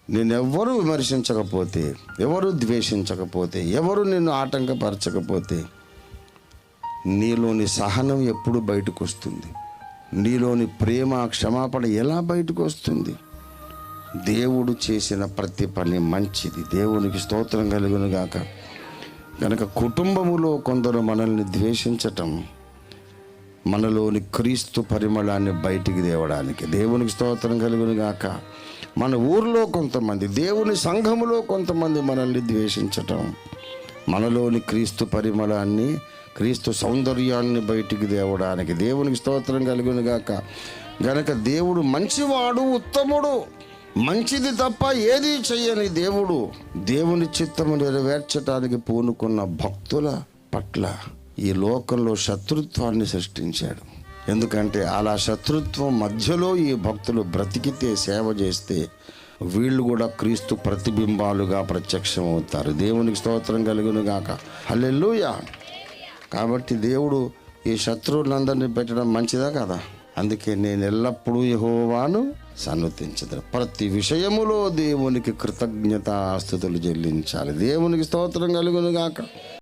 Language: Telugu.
నిన్నెవ్వరూ విమర్శించకపోతే, ఎవరు ద్వేషించకపోతే, ఎవరు నిన్ను ఆటంకపరచకపోతే నీలోని సహనం ఎప్పుడు బయటకు వస్తుంది? నీలోని ప్రేమ, క్షమాపణ ఎలా బయటకు వస్తుంది? దేవుడు చేసిన ప్రతి పని మంచిది. దేవునికి స్తోత్రం కలుగును గాక. కనుక కుటుంబములో కొందరు మనల్ని ద్వేషించటం మనలోని క్రీస్తు పరిమళాన్ని బయటికి తేవడానికి. దేవునికి స్తోత్రం కలుగును గాక. మన ఊర్లో కొంతమంది, దేవుని సంఘములో కొంతమంది మనల్ని ద్వేషించటం మనలోని క్రీస్తు పరిమళాన్ని, క్రీస్తు సౌందర్యాన్ని బయటికి తేవడానికి. దేవునికి స్తోత్రం కలుగును గాక. గనక దేవుడు మంచివాడు, ఉత్తముడు, మంచిది తప్ప ఏదీ చెయ్యని దేవుడు. దేవుని చిత్తము నెరవేర్చడానికి పూనుకున్న భక్తుల పట్ల ఈ లోకంలో శత్రుత్వాన్ని సృష్టించాడు. ఎందుకంటే అలా శత్రుత్వం మధ్యలో ఈ భక్తులు బ్రతికితే, సేవ చేస్తే వీళ్ళు కూడా క్రీస్తు ప్రతిబింబాలుగా ప్రత్యక్షమవుతారు. దేవునికి స్తోత్రం కలుగును గాక. హల్లెలూయా. కాబట్టి దేవుడు ఈ శత్రువులందరినీ పెట్టడం మంచిదా కదా? అందుకే నేను ఎల్లప్పుడూ యెహోవాను సన్నుతించెదను. ప్రతి విషయములో దేవునికి కృతజ్ఞతాస్తుతులు చెల్లించాలి. దేవునికి స్తోత్రం కలుగును గాక.